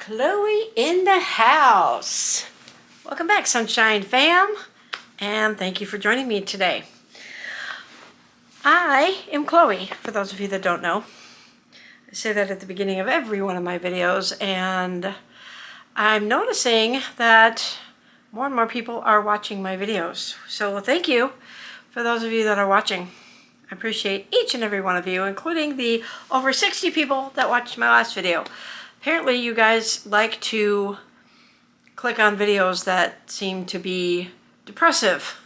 Chloe in the house. Welcome back, Sunshine fam, and thank you for joining me today. I am Chloe, for those of you that don't know. I say that at the beginning of every one of my videos, and I'm noticing that more and more people are watching my videos. So thank you for those of you that are watching. I appreciate each and every one of you, including the over 60 people that watched my last video. Apparently you guys like to click on videos that seem to be depressive.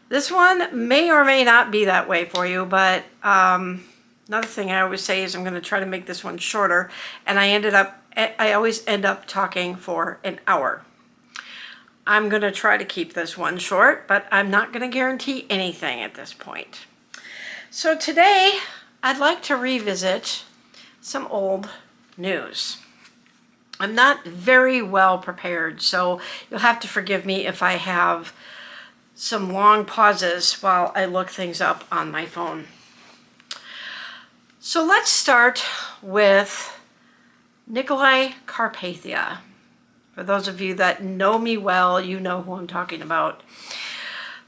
This one may or may not be that way for you, but another thing I always say is I'm going to try to make this one shorter, and I always end up talking for an hour. I'm going to try to keep this one short, but I'm not going to guarantee anything at this point. So today I'd like to revisit some old news. I'm not very well prepared, so you'll have to forgive me if I have some long pauses while I look things up on my phone. So let's start with Nicolae Carpathia. For those of you that know me well, you know who I'm talking about.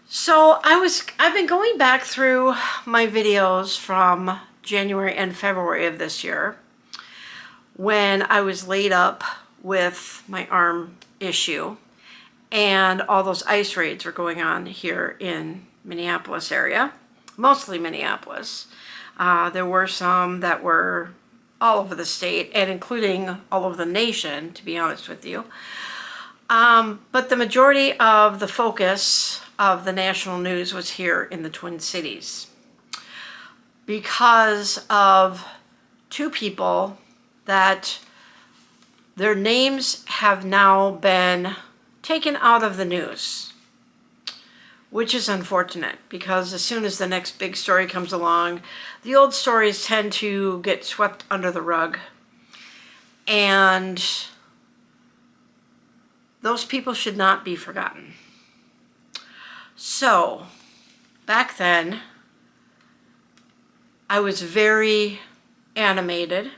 So I've been going back through my videos from January and February of this year, when I was laid up with my arm issue and all those ice raids were going on here in Minneapolis area, mostly Minneapolis. There were some that were all over the state and including all over the nation, to be honest with you. But the majority of the focus of the national news was here in the Twin Cities because of two people that their names have now been taken out of the news, which is unfortunate because as soon as the next big story comes along, the old stories tend to get swept under the rug. And those people should not be forgotten. So, back then, I was very animated.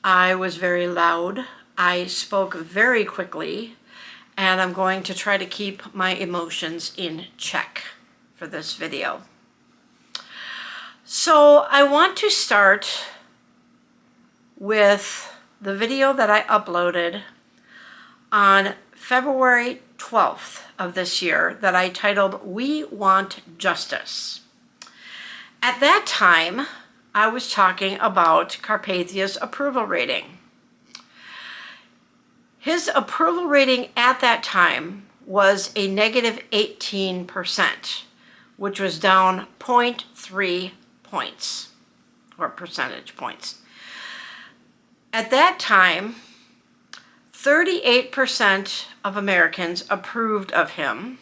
I was very loud. I spoke very quickly, and I'm going to try to keep my emotions in check for this video. So I want to start with the video that I uploaded on February 12th of this year that I titled, "We Want Justice." At that time, I was talking about Carpathia's approval rating. His approval rating at that time was a negative 18%, which was down 0.3 points, or percentage points. At that time, 38% of Americans approved of him,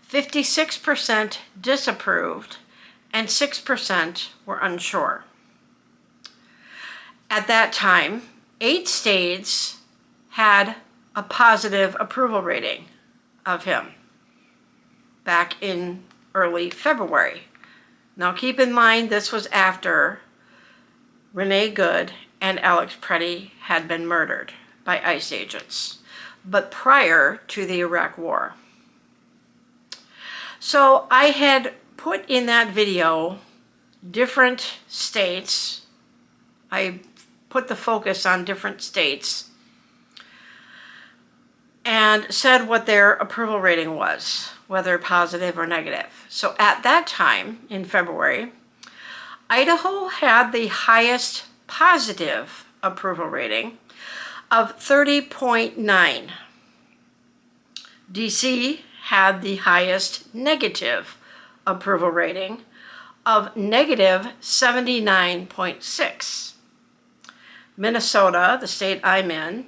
56% disapproved, and 6% were unsure. At that time, 8 states had a positive approval rating of him back in early February. Now keep in mind this was after Renee Good and Alex Preddy had been murdered by ICE agents, but prior to the Iraq War. So I had put in that video different states. I put the focus on different states and said what their approval rating was, whether positive or negative. So at that time in February, Idaho had the highest positive approval rating of 30.9. DC had the highest negative approval rating of negative 79.6. Minnesota, the state I'm in,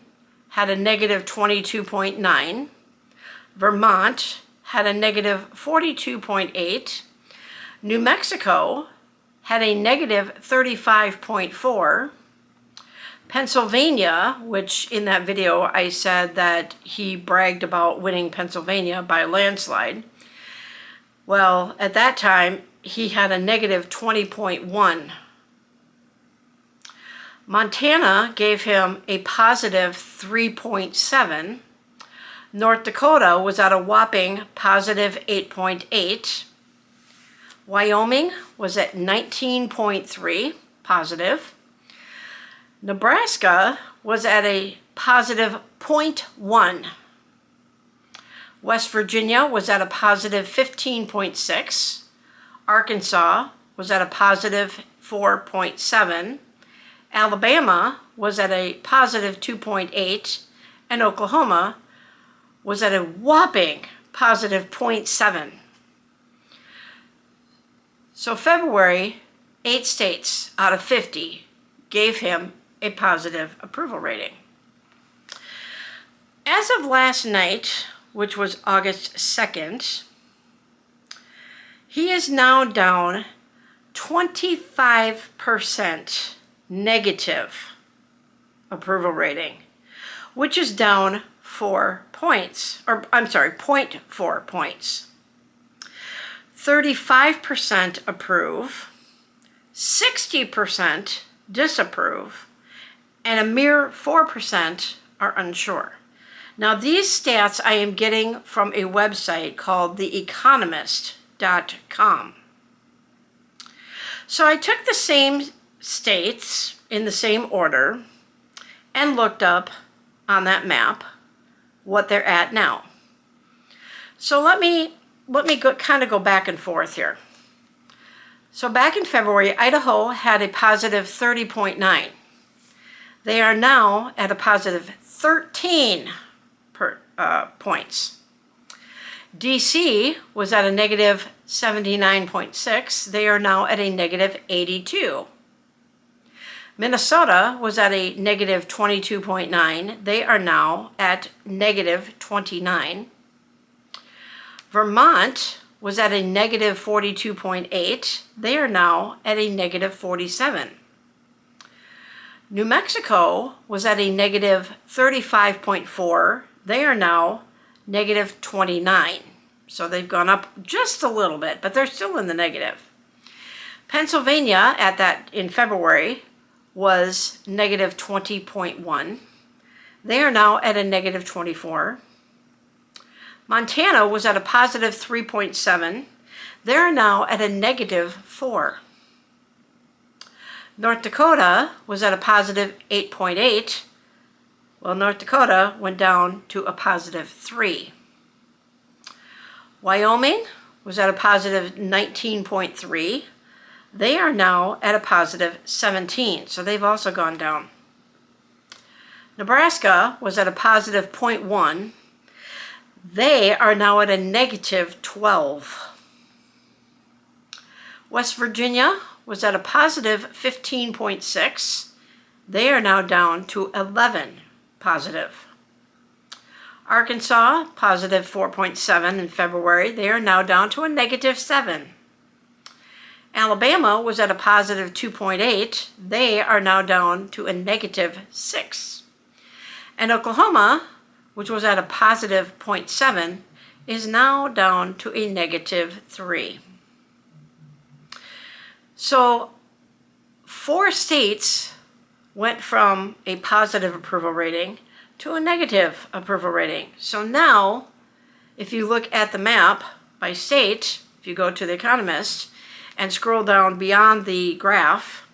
had a negative 22.9. Vermont had a negative 42.8. New Mexico had a negative 35.4. Pennsylvania, which in that video I said that he bragged about winning Pennsylvania by a landslide. Well, at that time, he had a negative 20.1. Montana gave him a positive 3.7. North Dakota was at a whopping positive 8.8. Wyoming was at 19.3 positive. Nebraska was at a positive 0.1. West Virginia was at a positive 15.6. Arkansas was at a positive 4.7. Alabama was at a positive 2.8. And Oklahoma was at a whopping positive 0.7. So February, 8 states out of 50 gave him a positive approval rating. As of last night, which was August 2nd, he is now down 25% negative approval rating, which is down 4 points, or I'm sorry, 0.4 points. 35% approve, 60% disapprove, and a mere 4% are unsure. Now, these stats I am getting from a website called theeconomist.com. So I took the same states in the same order and looked up on that map what they're at now. So let me kind of go back and forth here. So back in February, Idaho had a positive 30.9. They are now at a positive 13 points. DC was at a negative 79.6. They are now at a negative 82. Minnesota was at a negative 22.9. They are now at negative 29. Vermont was at a negative 42.8. They are now at a negative 47. New Mexico was at a negative 35.4. They are now negative 29. So they've gone up just a little bit, but they're still in the negative. Pennsylvania at that in February was negative 20.1. They are now at a negative 24. Montana was at a positive 3.7. They are now at a negative 4. North Dakota was at a positive 8.8. Well, North Dakota went down to a positive 3. Wyoming was at a positive 19.3. They are now at a positive 17, so they've also gone down. Nebraska was at a positive 0.1. They are now at a negative 12. West Virginia was at a positive 15.6. They are now down to 11 positive. Arkansas, positive 4.7 in February. They are now down to a negative 7. Alabama was at a positive 2.8. They are now down to a negative 6. And Oklahoma, which was at a positive 0.7, is now down to a negative 3. So 4 states went from a positive approval rating to a negative approval rating. So now, if you look at the map by state, if you go to The Economist and scroll down beyond the graph,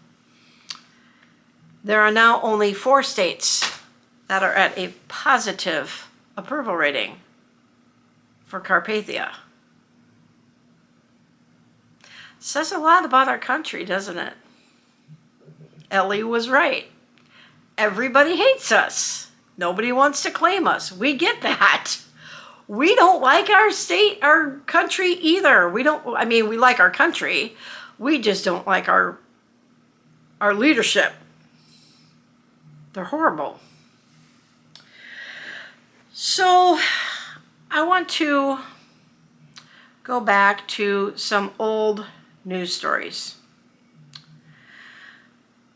there are now only 4 states that are at a positive approval rating for Carpathia. Says a lot about our country, doesn't it? Ellie was right. Everybody hates us. Nobody wants to claim us. We get that. We don't like our state, our country either. We like our country. We just don't like our leadership. They're horrible. So I want to go back to some old news stories.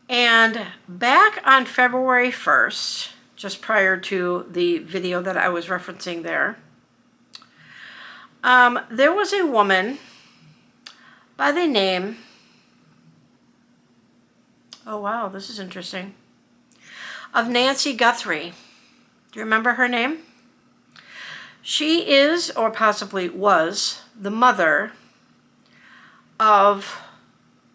And back on February 1st, just prior to the video that I was referencing there, there was a woman by the name, oh wow, this is interesting. of Nancy Guthrie. Do you remember her name? She is, or possibly was, the mother of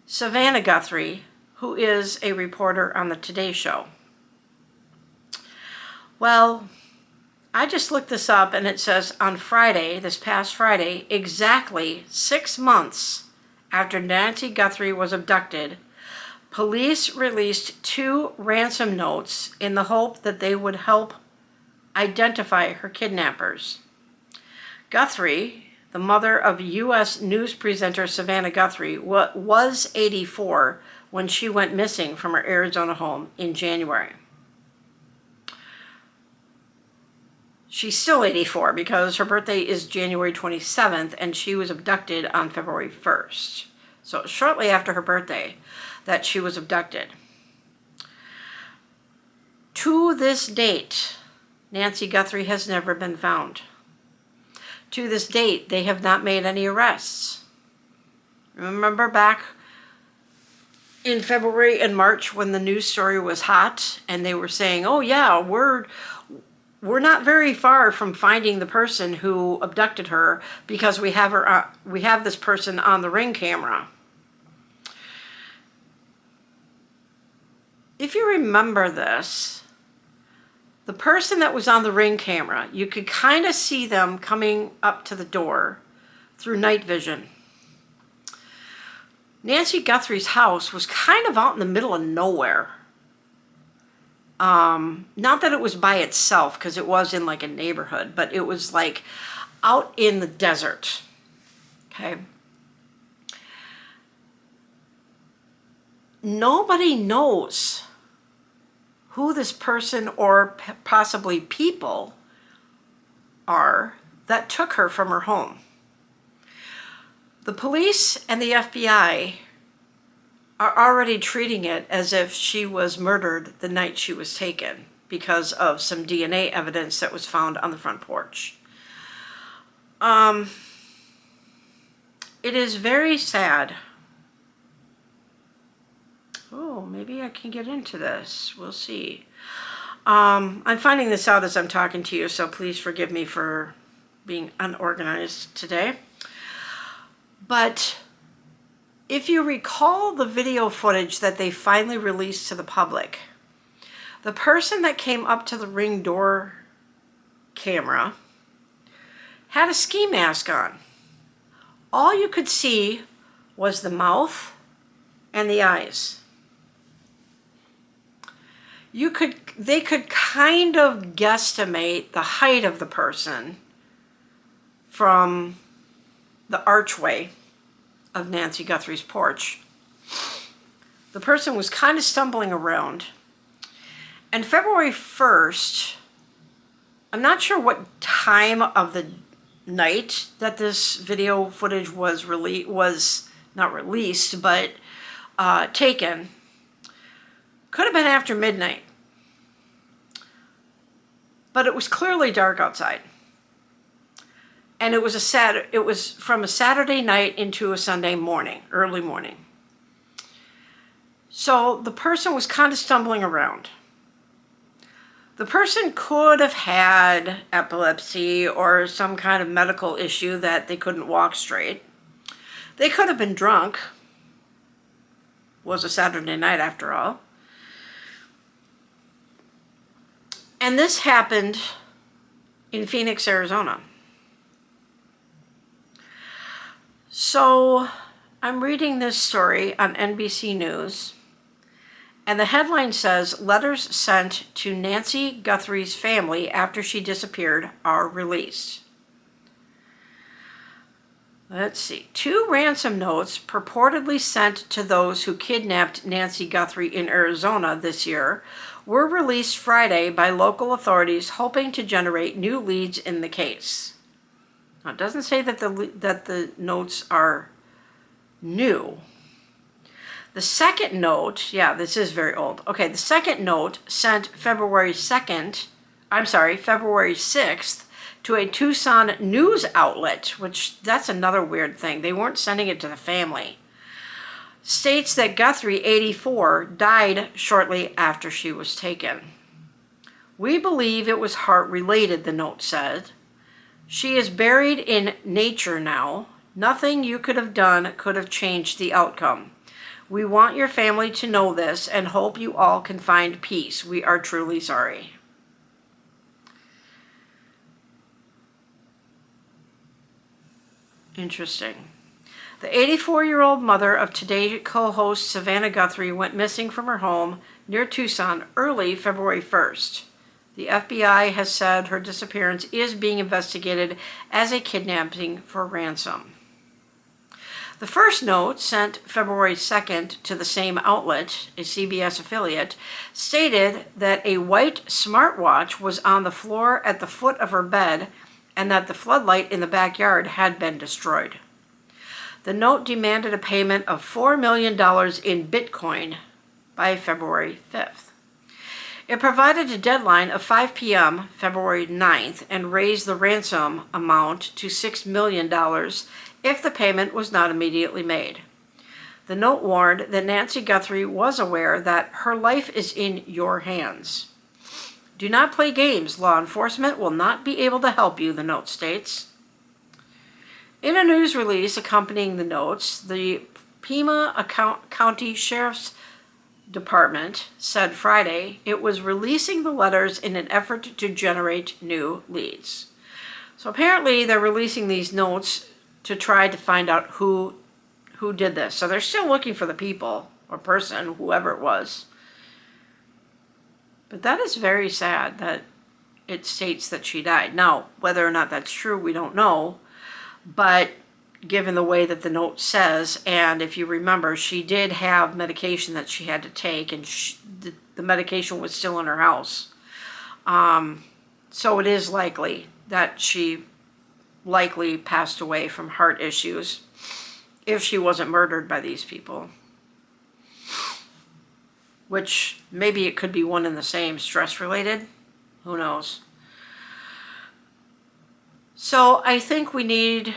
Savannah Guthrie, who is a reporter on the Today Show. Well, I just looked this up and it says on Friday, this past Friday, exactly 6 months after Nancy Guthrie was abducted, police released 2 ransom notes in the hope that they would help identify her kidnappers. Guthrie, the mother of U.S. news presenter Savannah Guthrie, was 84 when she went missing from her Arizona home in January. She's still 84 because her birthday is January 27th and she was abducted on February 1st. So shortly after her birthday that she was abducted. To this date, Nancy Guthrie has never been found. To this date, they have not made any arrests. Remember back in February and March when the news story was hot and they were saying, oh yeah, we're not very far from finding the person who abducted her because we have this person on the Ring camera. If you remember this, the person that was on the Ring camera, you could kind of see them coming up to the door through night vision. Nancy Guthrie's house was kind of out in the middle of nowhere. Not that it was by itself, because it was in like a neighborhood, but it was like out in the desert. Okay. Nobody knows who this person or possibly people are that took her from her home. The police and the FBI are already treating it as if she was murdered the night she was taken because of some DNA evidence that was found on the front porch. It is very sad. Oh, maybe I can get into this. We'll see. I'm finding this out as I'm talking to you, so please forgive me for being unorganized today. But if you recall the video footage that they finally released to the public, the person that came up to the Ring door camera had a ski mask on. All you could see was the mouth and the eyes. They could kind of guesstimate the height of the person from the archway of Nancy Guthrie's porch. The person was kind of stumbling around. And February 1st, I'm not sure what time of the night that this video footage was not released, but taken. Could have been after midnight. But it was clearly dark outside. And it was from a Saturday night into a Sunday morning, early morning. So the person was kind of stumbling around. The person could have had epilepsy or some kind of medical issue that they couldn't walk straight. They could have been drunk. It was a Saturday night after all. And this happened in Phoenix, Arizona. So I'm reading this story on NBC News, and the headline says, "Letters sent to Nancy Guthrie's family after she disappeared are released." Let's see. 2 ransom notes purportedly sent to those who kidnapped Nancy Guthrie in Arizona this year were released Friday by local authorities, hoping to generate new leads in the case. Now, it doesn't say that the notes are new. The second note, yeah, this is very old. Okay, the second note sent February 6th to a Tucson news outlet, which that's another weird thing. They weren't sending it to the family. States that Guthrie, 84, died shortly after she was taken. We believe it was heart-related, the note said. She is buried in nature now. Nothing you could have done could have changed the outcome. We want your family to know this and hope you all can find peace. We are truly sorry. Interesting. The 84-year-old mother of Today co-host Savannah Guthrie went missing from her home near Tucson early February 1st. The FBI has said her disappearance is being investigated as a kidnapping for ransom. The first note, sent February 2nd to the same outlet, a CBS affiliate, stated that a white smartwatch was on the floor at the foot of her bed and that the floodlight in the backyard had been destroyed. The note demanded a payment of $4 million in Bitcoin by February 5th. It provided a deadline of 5 p.m. February 9th and raised the ransom amount to $6 million if the payment was not immediately made. The note warned that Nancy Guthrie was aware that her life is in your hands. Do not play games. Law enforcement will not be able to help you, the note states. In a news release accompanying the notes, the Pima County Sheriff's Department said Friday it was releasing the letters in an effort to generate new leads. So apparently they're releasing these notes to try to find out who did this. So they're still looking for the people or person, whoever it was. But that is very sad that it states that she died. Now, whether or not that's true, we don't know. But given the way that the note says, and if you remember, she did have medication that she had to take, and the medication was still in her house. So it is likely that she likely passed away from heart issues if she wasn't murdered by these people. Which maybe it could be one and the same, stress-related. Who knows? So I think we need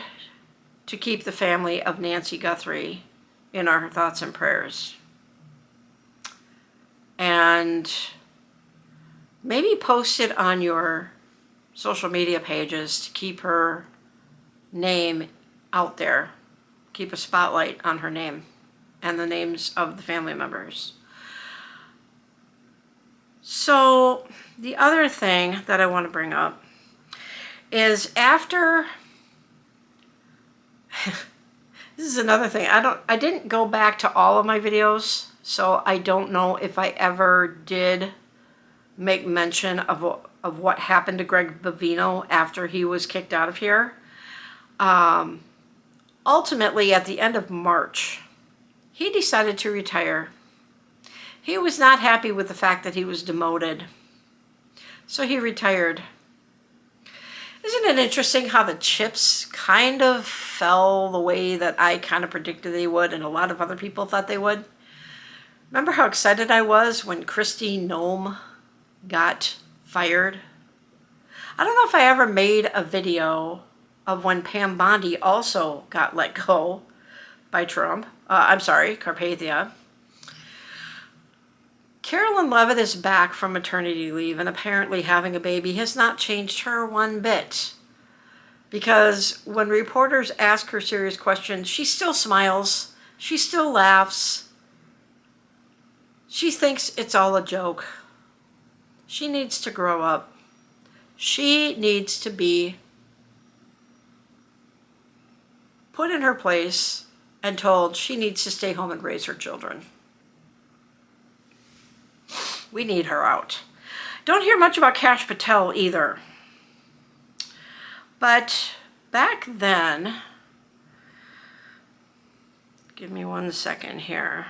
to keep the family of Nancy Guthrie in our thoughts and prayers. And maybe post it on your social media pages to keep her name out there. Keep a spotlight on her name and the names of the family members. So the other thing that I want to bring up is after this is another thing. I didn't go back to all of my videos, so I don't know if I ever did make mention of what happened to Greg Bavino after he was kicked out of here. Ultimately, at the end of March, he decided to retire. He was not happy with the fact that he was demoted, so he retired. Isn't it interesting how the chips kind of fell the way that I kind of predicted they would, and a lot of other people thought they would? Remember how excited I was when Kristi Noem got fired? I don't know if I ever made a video of when Pam Bondi also got let go by Trump. Carpathia. Carolyn Levitt is back from maternity leave, and apparently having a baby has not changed her one bit. Because when reporters ask her serious questions, she still smiles, she still laughs. She thinks it's all a joke. She needs to grow up. She needs to be put in her place and told she needs to stay home and raise her children. We need her out. Don't hear much about Kash Patel either. But back then, give me 1 second here.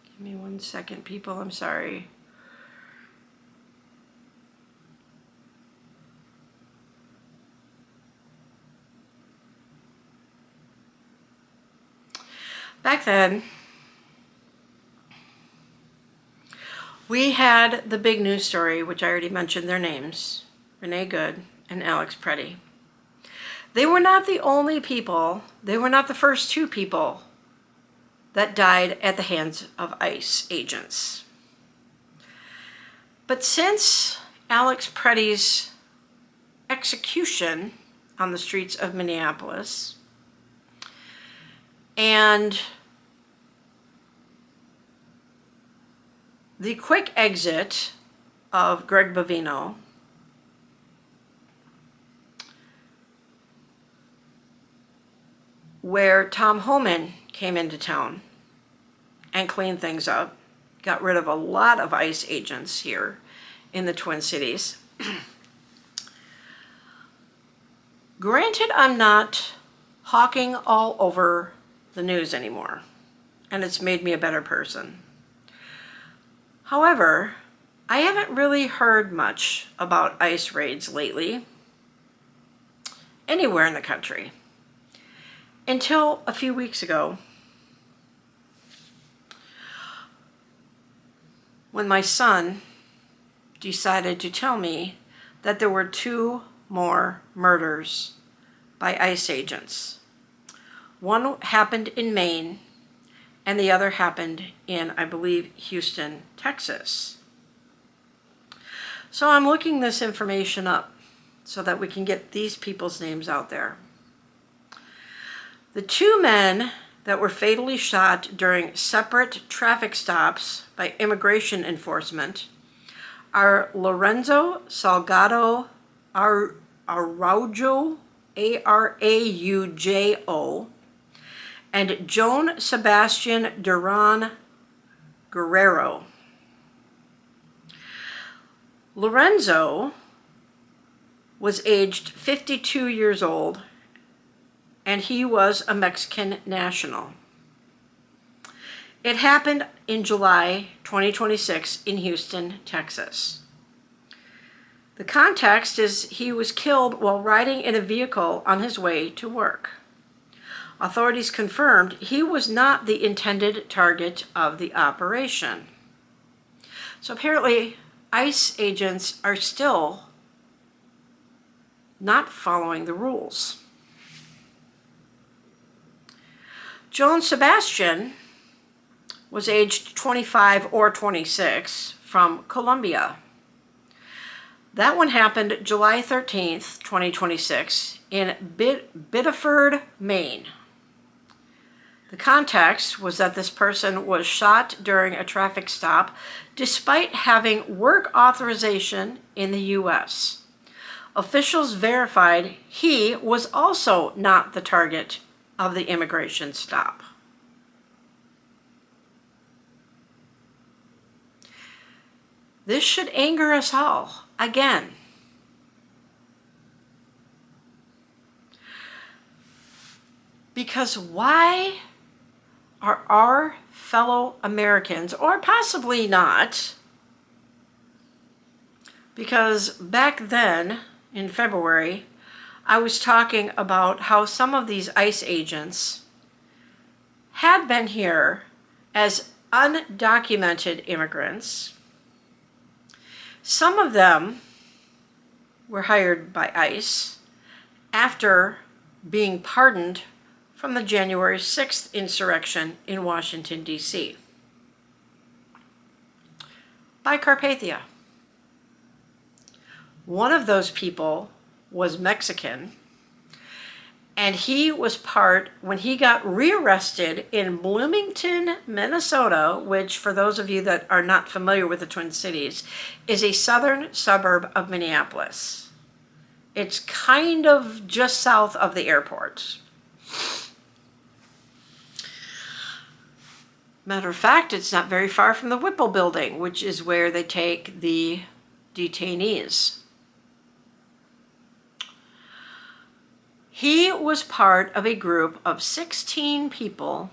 Give me 1 second, people, I'm sorry. Back then, we had the big news story, which I already mentioned their names, Renee Good and Alex Preddy. They were not the only people, they were not the first two people that died at the hands of ICE agents. But since Alex Pretty's execution on the streets of Minneapolis and the quick exit of Greg Bovino, where Tom Homan came into town and cleaned things up, got rid of a lot of ICE agents here in the Twin Cities. Granted, I'm not hawking all over the news anymore, and it's made me a better person. However, I haven't really heard much about ICE raids lately, anywhere in the country, until a few weeks ago, when my son decided to tell me that there were 2 more murders by ICE agents. One happened in Maine, and the other happened in, I believe, Houston, Texas. So I'm looking this information up so that we can get these people's names out there. The 2 men that were fatally shot during separate traffic stops by immigration enforcement are Lorenzo Salgado Araujo, Araujo, and Joan Sebastian Duran Guerrero. Lorenzo was aged 52 years old, and he was a Mexican national. It happened in July 2026 in Houston, Texas. The context is he was killed while riding in a vehicle on his way to work. Authorities confirmed he was not the intended target of the operation. So apparently, ICE agents are still not following the rules. Joan Sebastian was aged 25 or 26 from Colombia. That one happened July 13th, 2026 in Biddeford, Maine. The context was that this person was shot during a traffic stop despite having work authorization in the U.S. Officials verified he was also not the target of the immigration stop. This should anger us all, again. Because why are our fellow Americans, or possibly not, because back then, in February, I was talking about how some of these ICE agents had been here as undocumented immigrants. Some of them were hired by ICE after being pardoned from the January 6th insurrection in Washington, D.C. by Carpathia. One of those people was Mexican, and he was part, when he got rearrested in Bloomington, Minnesota, which, for those of you that are not familiar with the Twin Cities, is a southern suburb of Minneapolis. It's kind of just south of the airport. Matter of fact, it's not very far from the Whipple building, which is where they take the detainees. He was part of a group of 16 people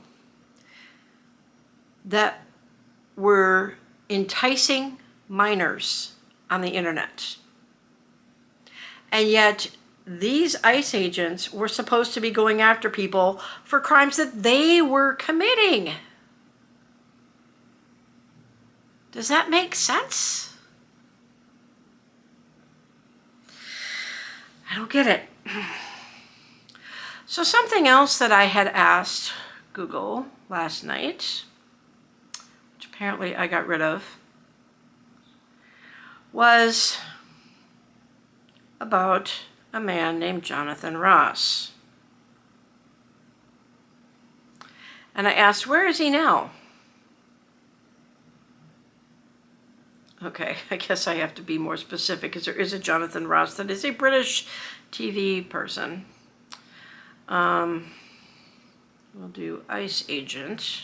that were enticing minors on the internet. And yet, these ICE agents were supposed to be going after people for crimes that they were committing. Does that make sense? I don't get it. So something else that I had asked Google last night, which apparently I got rid of, was about a man named Jonathan Ross. And I asked, where is he now? Okay, I guess I have to be more specific because there is a Jonathan Ross that is a British TV person. We'll do ICE agent.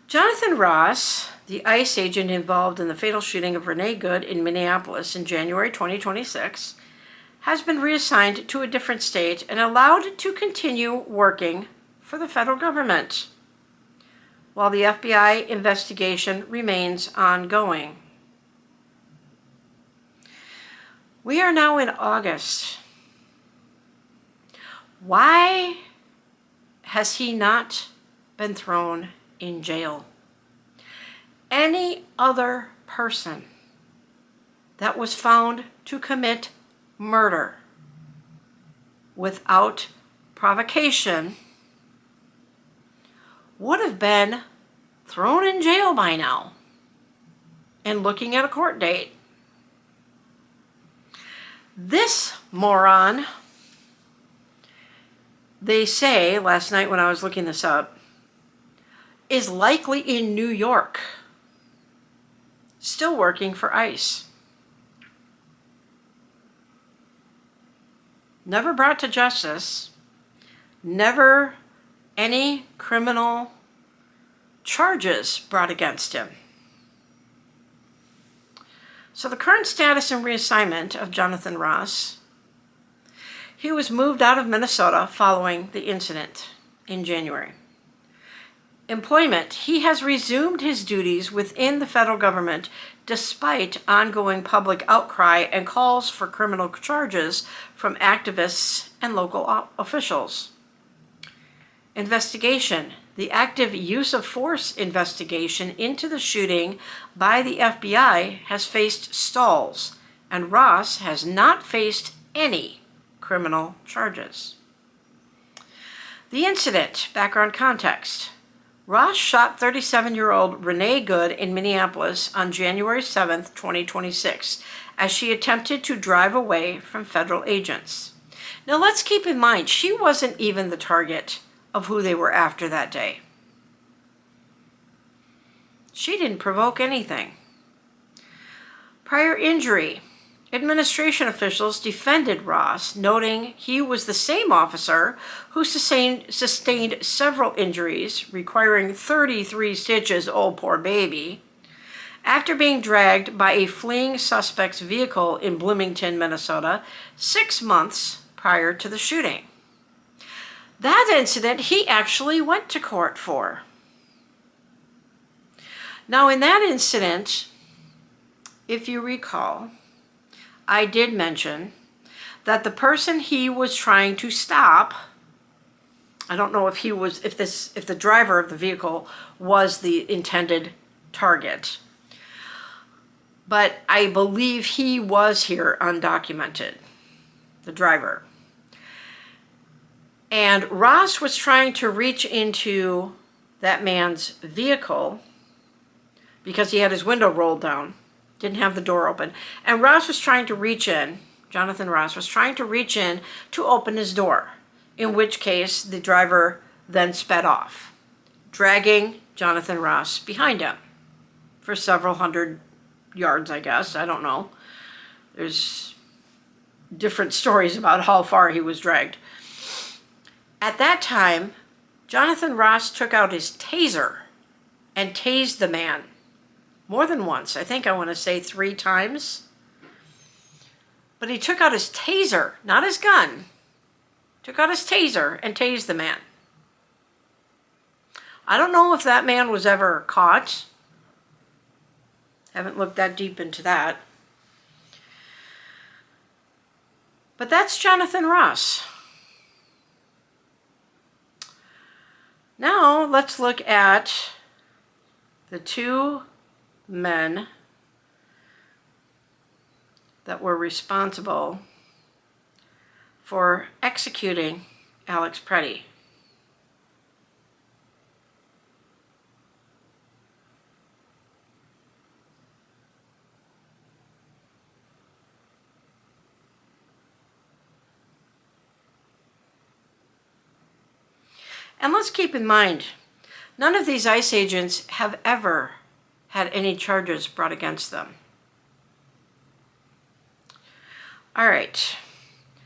Jonathan Ross, the ICE agent involved in the fatal shooting of Renee Good in Minneapolis in January 2026, has been reassigned to a different state and allowed to continue working for the federal government, while the FBI investigation remains ongoing. We are now in August. Why has he not been thrown in jail? Any other person that was found to commit murder without provocation would have been thrown in jail by now and looking at a court date. This moron, they say, last night when I was looking this up, is likely in New York, still working for ICE. Never brought to justice, never any criminal charges brought against him. So the current status and reassignment of Jonathan Ross, he was moved out of Minnesota following the incident in January. Employment, he has resumed his duties within the federal government despite ongoing public outcry and calls for criminal charges from activists and local officials. Investigation, the active use of force investigation into the shooting by the FBI has faced stalls, and Ross has not faced any criminal charges. The incident, background context. Ross shot 37-year-old Renee Good in Minneapolis on January 7, 2026, as she attempted to drive away from federal agents. Now let's keep in mind, she wasn't even the target of who they were after that day. She didn't provoke anything. Prior injury. Administration officials defended Ross, noting he was the same officer who sustained several injuries, requiring 33 stitches, oh poor baby, after being dragged by a fleeing suspect's vehicle in Bloomington, Minnesota, 6 months prior to the shooting. That incident he actually went to court for. Now in that incident, if you recall, I did mention that the person he was trying to stop, I don't know if the driver of the vehicle was the intended target, but I believe he was here undocumented, the driver. And Ross was trying to reach into that man's vehicle because he had his window rolled down. Didn't have the door open. And Ross was trying to reach in, Jonathan Ross was trying to reach in to open his door, in which case the driver then sped off, dragging Jonathan Ross behind him for several hundred yards, I guess. I don't know. There's different stories about how far he was dragged. At that time, Jonathan Ross took out his taser and tased the man. More than once. I think I want to say 3 times. But he took out his taser, not his gun. Took out his taser and tased the man. I don't know if that man was ever caught. Haven't looked that deep into that. But that's Jonathan Ross. Now let's look at the 2 men that were responsible for executing Alex Preddy. And let's keep in mind, none of these ICE agents have ever had any charges brought against them. All right.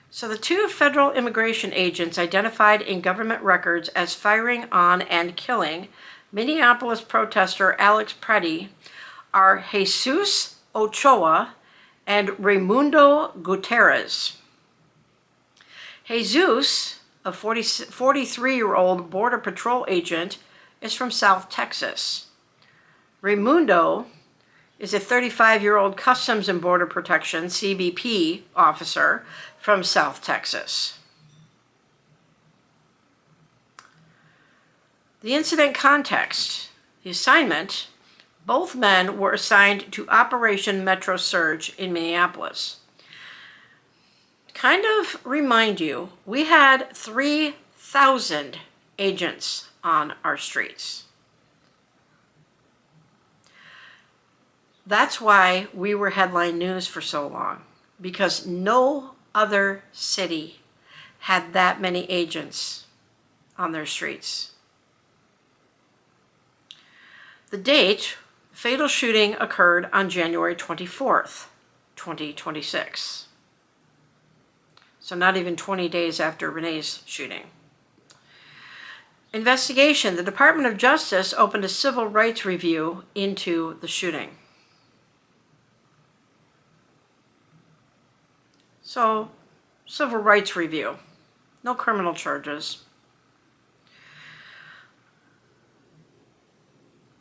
So the two federal immigration agents identified in government records as firing on and killing Minneapolis protester Alex Preddy are Jesus Ochoa and Raimundo Gutierrez. Jesus, a 43-year-old Border Patrol agent, is from South Texas. Raimundo is a 35-year-old Customs and Border Protection, CBP, officer from South Texas. The incident context, the assignment, both men were assigned to Operation Metro Surge in Minneapolis. Kind of remind you, we had 3,000 agents on our streets. That's why we were headline news for so long, because no other city had that many agents on their streets. The date, fatal shooting occurred on January 24th, 2026. So not even 20 days after Renee's shooting. Investigation. The Department of Justice opened a civil rights review into the shooting. So, civil rights review. No criminal charges.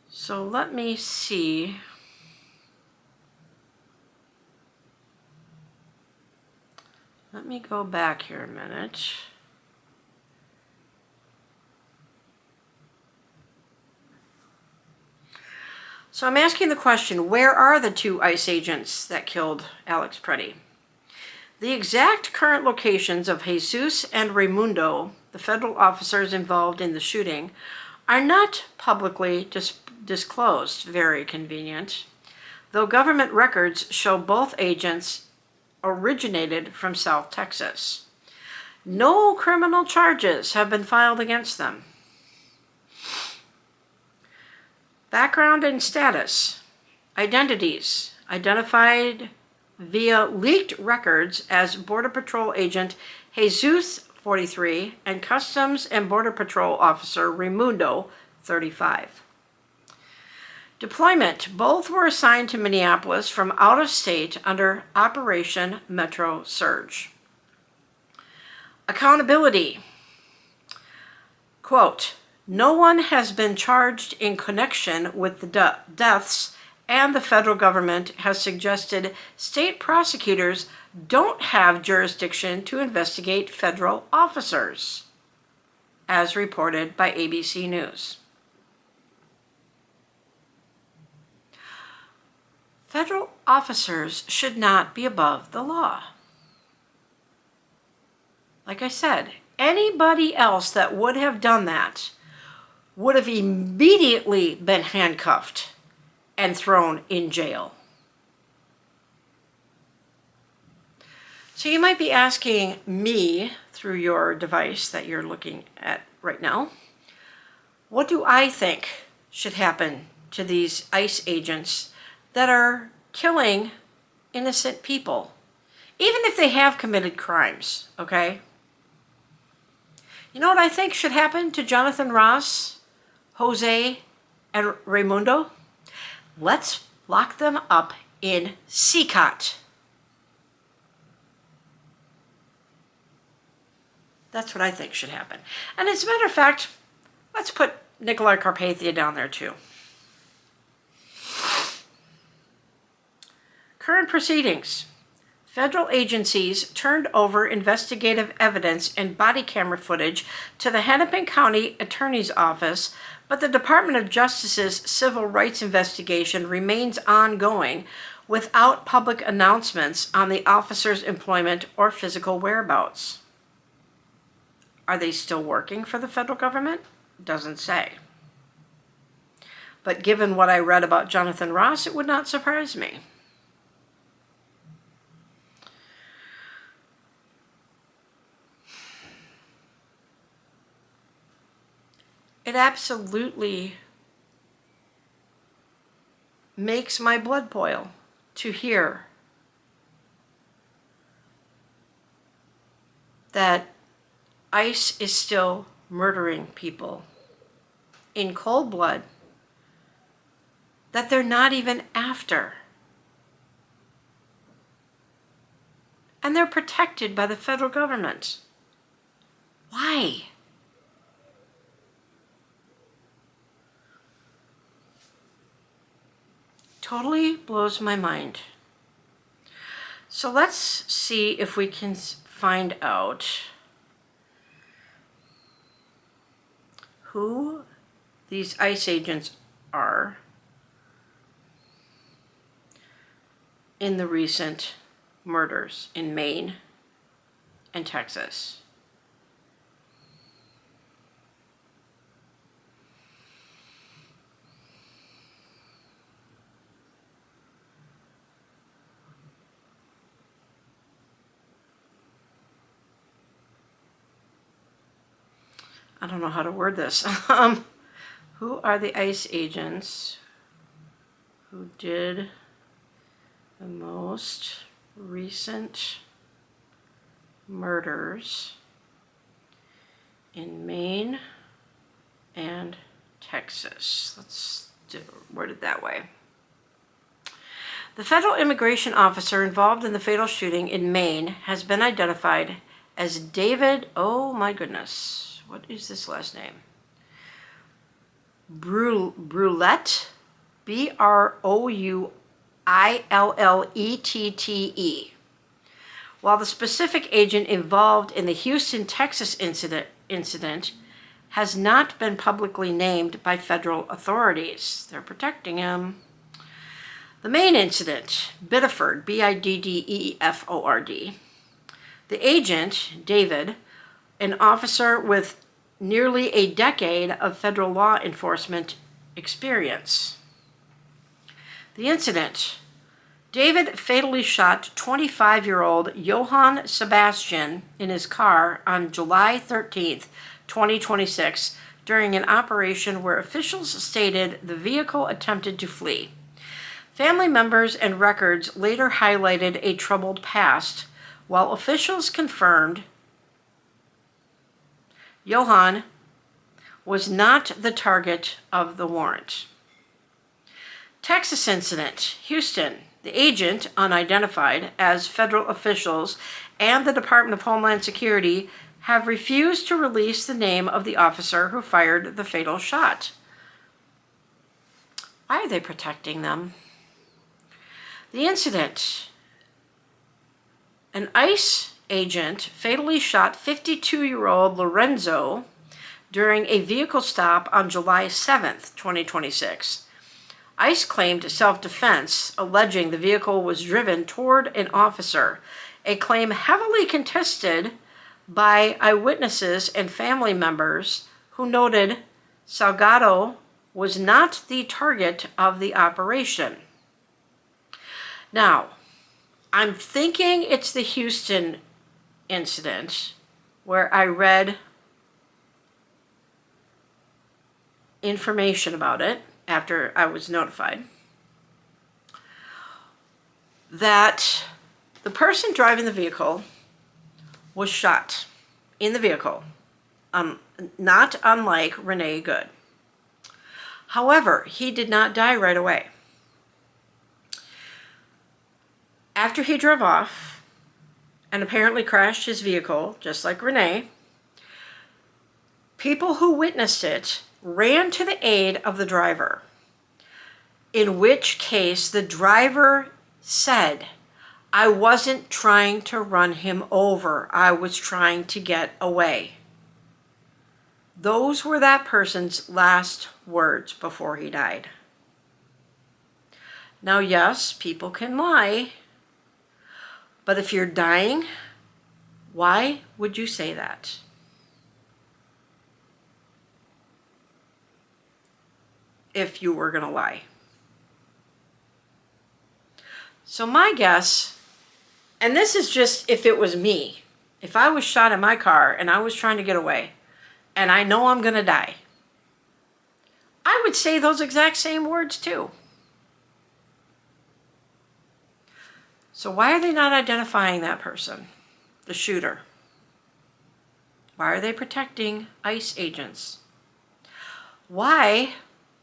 So let me see. Let me go back here a minute. So I'm asking the question, where are the two ICE agents that killed Alex Preddy? The exact current locations of Jesus and Raimundo, the federal officers involved in the shooting, are not publicly disclosed. Very convenient. Though government records show both agents originated from South Texas. No criminal charges have been filed against them. Background and status. Identities. Identified via leaked records as Border Patrol agent Jesus, 43, and Customs and Border Patrol officer Raimundo, 35. Deployment. Both were assigned to Minneapolis from out of state under Operation Metro Surge. Accountability. Quote, no one has been charged in connection with the deaths, and the federal government has suggested state prosecutors don't have jurisdiction to investigate federal officers, as reported by ABC News. Federal officers should not be above the law. Like I said, anybody else that would have done that would have immediately been handcuffed and thrown in jail. So you might be asking me through your device that you're looking at right now, what do I think should happen to these ICE agents that are killing innocent people, even if they have committed crimes, okay? You know what I think should happen to Jonathan Ross, Jose, and Raimundo? Let's lock them up in CCOT. That's what I think should happen. And as a matter of fact, let's put Nikolai Carpathia down there too. Current proceedings. Federal agencies turned over investigative evidence and body camera footage to the Hennepin County Attorney's Office, but the Department of Justice's civil rights investigation remains ongoing without public announcements on the officer's employment or physical whereabouts. Are they still working for the federal government? Doesn't say. But given what I read about Jonathan Ross, it would not surprise me. It absolutely makes my blood boil to hear that ICE is still murdering people in cold blood that they're not even after. And they're protected by the federal government. Why? Totally blows my mind. So let's see if we can find out who these ICE agents are in the recent murders in Maine and Texas. I don't know how to word this. Who are the ICE agents who did the most recent murders in Maine and Texas? Let's word it that way. The federal immigration officer involved in the fatal shooting in Maine has been identified as David, oh my goodness, what is this last name? Brouillette, Brouillette. While the specific agent involved in the Houston, Texas incident has not been publicly named by federal authorities. They're protecting him. The Maine incident, Biddeford, Biddeford. The agent, David, an officer with nearly a decade of federal law enforcement experience. The incident, David fatally shot 25-year-old Johann Sebastian in his car on July 13th, 2026, during an operation where officials stated the vehicle attempted to flee. Family members and records later highlighted a troubled past, while officials confirmed Johann was not the target of the warrant. Texas incident, Houston. The agent, unidentified, as federal officials and the Department of Homeland Security have refused to release the name of the officer who fired the fatal shot. Why are they protecting them? The incident, an ICE agent fatally shot 52-year-old Lorenzo during a vehicle stop on July 7th, 2026. ICE claimed self-defense, alleging the vehicle was driven toward an officer, a claim heavily contested by eyewitnesses and family members who noted Salgado was not the target of the operation. Now, I'm thinking it's the Houston incident where I read information about it after I was notified that the person driving the vehicle was shot in the vehicle, not unlike Renee Good. However, he did not die right away. After he drove off and apparently crashed his vehicle, just like Renee, people who witnessed it ran to the aid of the driver, in which case the driver said, "I wasn't trying to run him over. I was trying to get away." Those were that person's last words before he died. Now, yes, people can lie, but if you're dying, why would you say that? if you were going to lie. So my guess, and this is just if it was me, if I was shot in my car and I was trying to get away and I know I'm going to die, I would say those exact same words too. So why are they not identifying that person, the shooter? Why are they protecting ICE agents? Why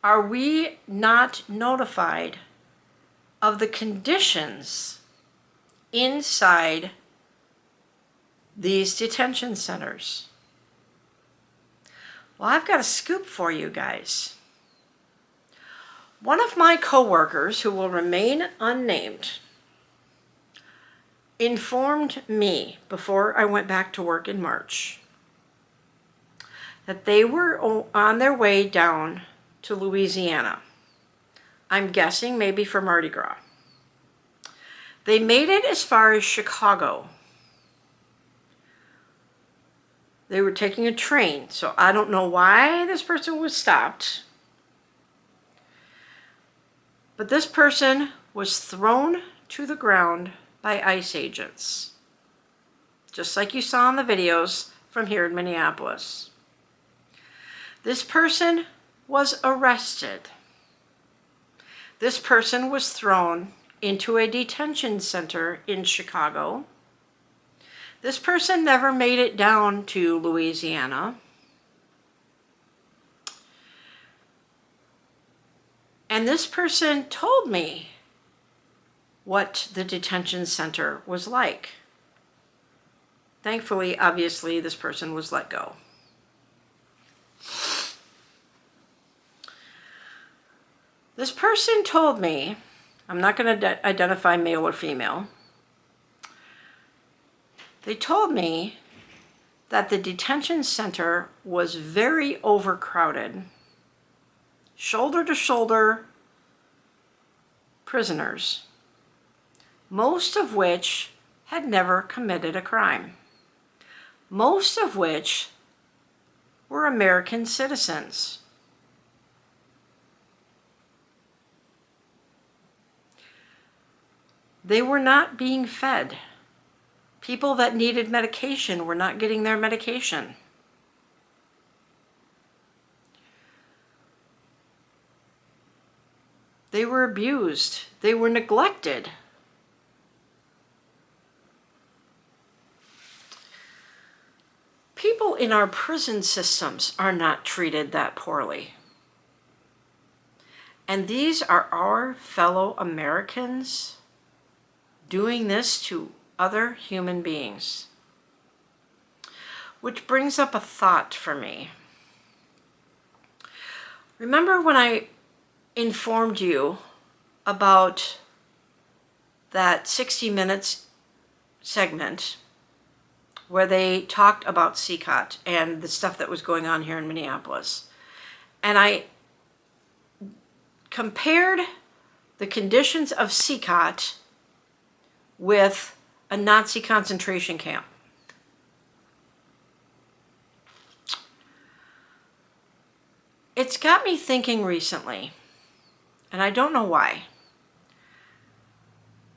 are we not notified of the conditions inside these detention centers? Well, I've got a scoop for you guys. One of my coworkers, who will remain unnamed, informed me before I went back to work in March that they were on their way down to Louisiana. I'm guessing maybe for Mardi Gras. They made it as far as Chicago. They were taking a train, so I don't know why this person was stopped. But this person was thrown to the ground by ICE agents, just like you saw in the videos from here in Minneapolis. This person was arrested. This person was thrown into a detention center in Chicago. This person never made it down to Louisiana. And this person told me what the detention center was like. Thankfully, obviously, this person was let go. This person told me, I'm not going to identify male or female, they told me that the detention center was very overcrowded. Shoulder to shoulder prisoners, most of which had never committed a crime, most of which were American citizens. They were not being fed. People that needed medication were not getting their medication. They were abused. They were neglected. People in our prison systems are not treated that poorly. And these are our fellow Americans doing this to other human beings. Which brings up a thought for me. Remember when I informed you about that 60 Minutes segment where they talked about CCOT and the stuff that was going on here in Minneapolis? And I compared the conditions of CCOT with a Nazi concentration camp. It's got me thinking recently, and I don't know why,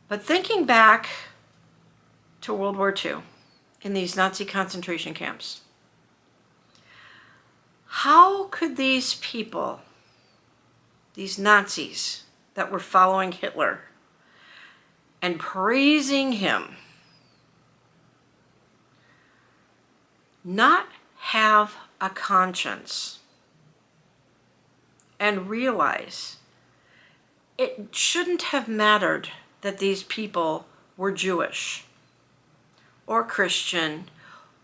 but thinking back to World War II in these Nazi concentration camps, how could these people, these Nazis that were following Hitler and praising him, not have a conscience and realize it shouldn't have mattered that these people were Jewish or Christian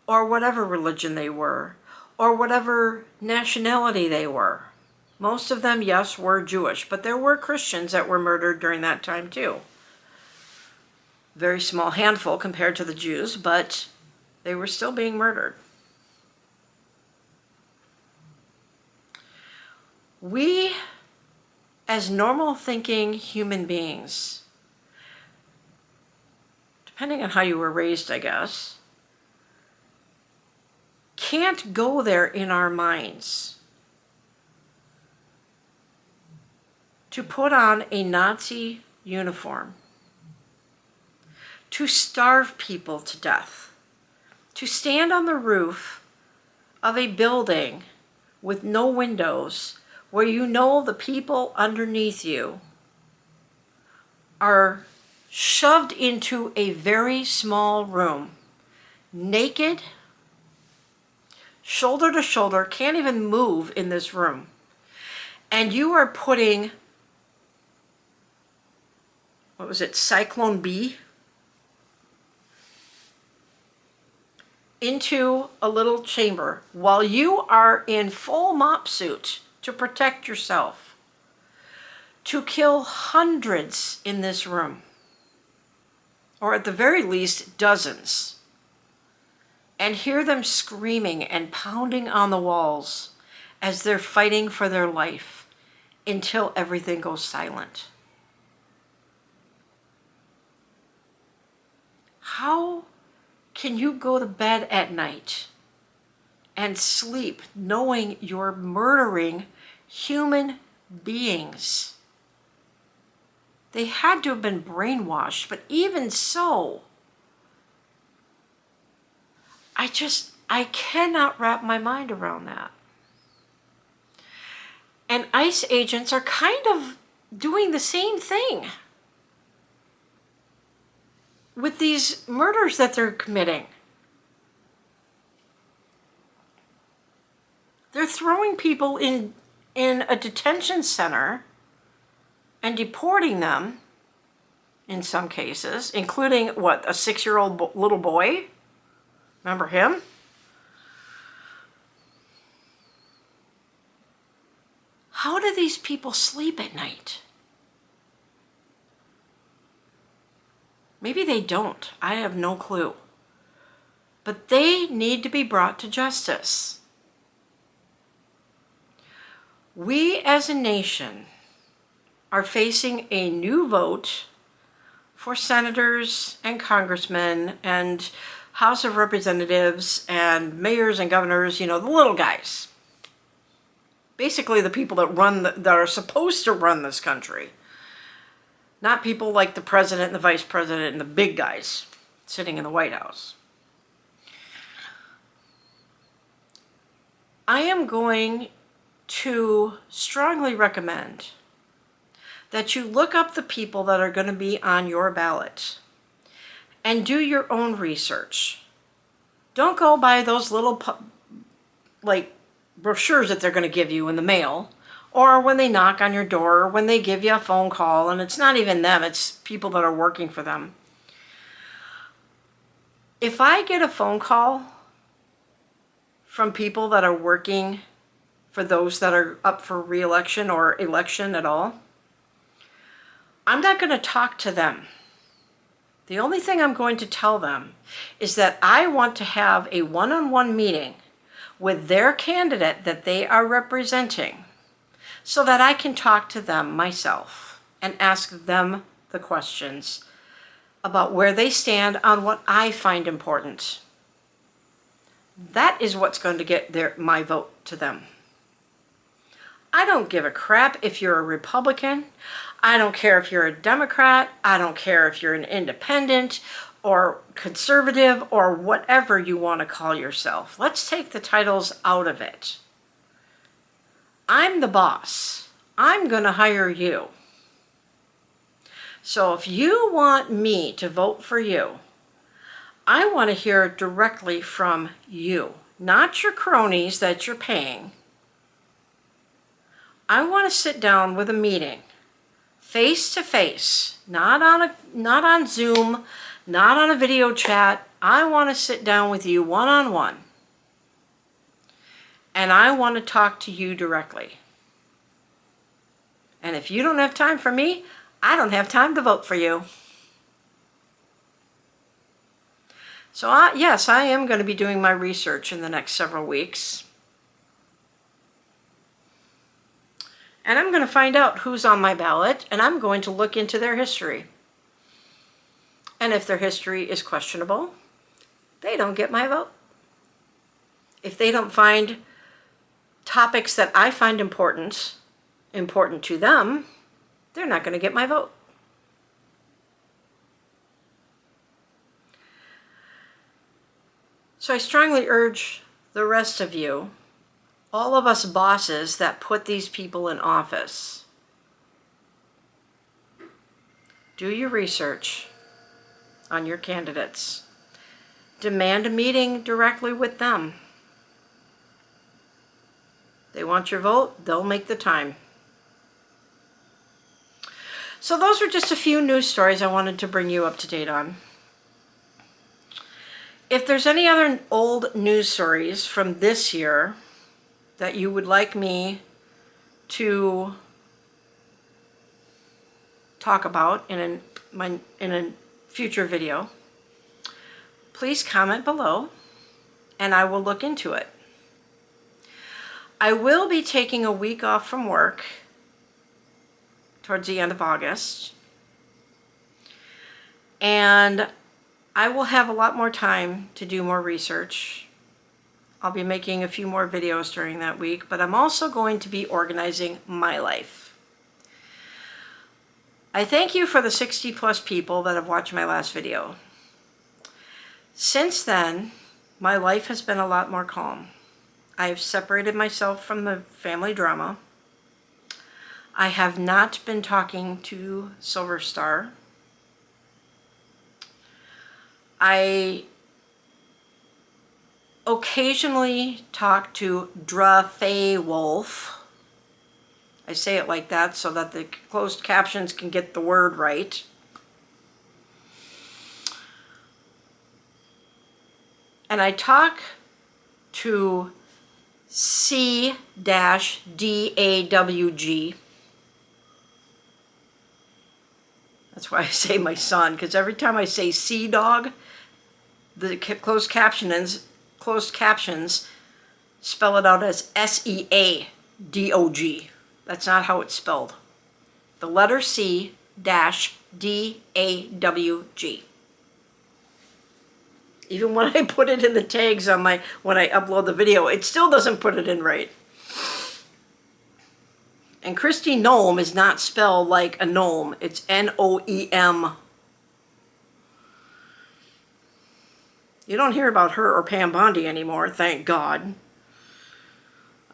or whatever religion they were or whatever nationality they were. Most of them, yes, were Jewish, but there were Christians that were murdered during that time too. Very small handful compared to the Jews, but they were still being murdered. We, as normal thinking human beings, depending on how you were raised, I guess, can't go there in our minds to put on a Nazi uniform, to starve people to death, to stand on the roof of a building with no windows where you know the people underneath you are shoved into a very small room, naked, shoulder to shoulder, can't even move in this room. And you are putting, what was it, Cyclone B into a little chamber while you are in full mop suit to protect yourself, to kill hundreds in this room, or at the very least dozens, and hear them screaming and pounding on the walls as they're fighting for their life until everything goes silent. How can you go to bed at night and sleep knowing you're murdering human beings? They had to have been brainwashed, but even so, I cannot wrap my mind around that. And ICE agents are kind of doing the same thing with these murders that they're committing. They're throwing people in a detention center and deporting them in some cases, including, what, a 6-year-old little boy? Remember him? How do these people sleep at night? Maybe they don't. I have no clue. But they need to be brought to justice. We as a nation are facing a new vote for senators and congressmen and House of Representatives and mayors and governors, you know, the little guys. Basically the people that are supposed to run this country. Not people like the president and the vice president and the big guys sitting in the White House. I am going to strongly recommend that you look up the people that are going to be on your ballot and do your own research. Don't go by those little brochures that they're going to give you in the mail, or when they knock on your door, or when they give you a phone call, and it's not even them, it's people that are working for them. If I get a phone call from people that are working for those that are up for re-election or election at all, I'm not going to talk to them. The only thing I'm going to tell them is that I want to have a one-on-one meeting with their candidate that they are representing so that I can talk to them myself and ask them the questions about where they stand on what I find important. That is what's going to get my vote to them. I don't give a crap if you're a Republican. I don't care if you're a Democrat. I don't care if you're an independent or conservative or whatever you want to call yourself. Let's take the titles out of it. I'm the boss. I'm going to hire you. So if you want me to vote for you, I want to hear directly from you, not your cronies that you're paying. I want to sit down with a meeting, face to face, not on Zoom, not on a video chat. I want to sit down with you one-on-one. And I want to talk to you directly. And if you don't have time for me, I don't have time to vote for you. So yes, I am going to be doing my research in the next several weeks. And I'm going to find out who's on my ballot, and I'm going to look into their history. And if their history is questionable, they don't get my vote. If they don't find topics that I find important to them, they're not going to get my vote. So I strongly urge the rest of you, all of us bosses that put these people in office, do your research on your candidates. Demand a meeting directly with them. They want your vote, they'll make the time. So those were just a few news stories I wanted to bring you up to date on. If there's any other old news stories from this year that you would like me to talk about in a future video, please comment below and I will look into it. I will be taking a week off from work towards the end of August, and I will have a lot more time to do more research. I'll be making a few more videos during that week, but I'm also going to be organizing my life. I thank you for the 60+ people that have watched my last video. Since then, my life has been a lot more calm. I've separated myself from the family drama. I have not been talking to Silver Star. I occasionally talk to Dra Fay Wolf. I say it like that so that the closed captions can get the word right. And I talk to C-Dawg. That's why I say my son, because every time I say C-Dawg, the closed captions spell it out as S-E-A-D-O-G. That's not how it's spelled. The letter C-D-A-W-G. Even when I put it in the tags on when I upload the video, it still doesn't put it in right. And Christy Gnome is not spelled like a gnome. It's N-O-E-M. You don't hear about her or Pam Bondi anymore, thank God.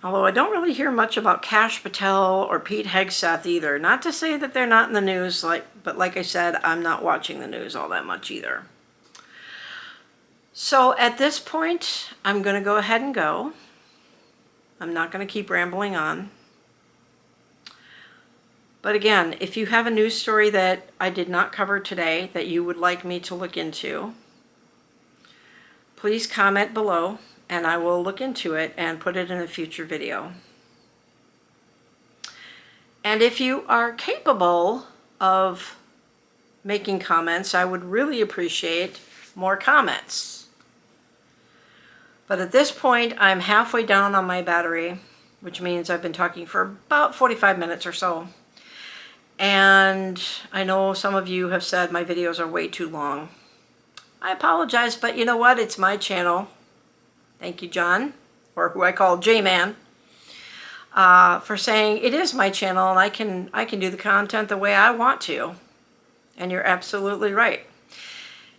Although I don't really hear much about Kash Patel or Pete Hegseth either. Not to say that they're not in the news, but like I said, I'm not watching the news all that much either. So at this point, I'm going to go ahead and go. I'm not going to keep rambling on. But again, if you have a news story that I did not cover today that you would like me to look into, please comment below and I will look into it and put it in a future video. And if you are capable of making comments, I would really appreciate more comments. But at this point, I'm halfway down on my battery, which means I've been talking for about 45 minutes or so. And I know some of you have said my videos are way too long. I apologize, but you know what? It's my channel. Thank you, John, or who I call J-Man, for saying it is my channel and I can do the content the way I want to. And you're absolutely right.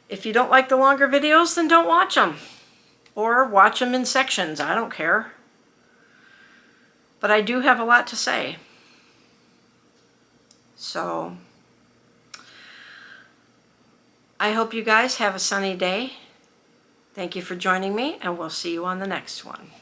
If you don't like the longer videos, then don't watch them. Or watch them in sections. I don't care. But I do have a lot to say. So I hope you guys have a sunny day. Thank you for joining me, and we'll see you on the next one.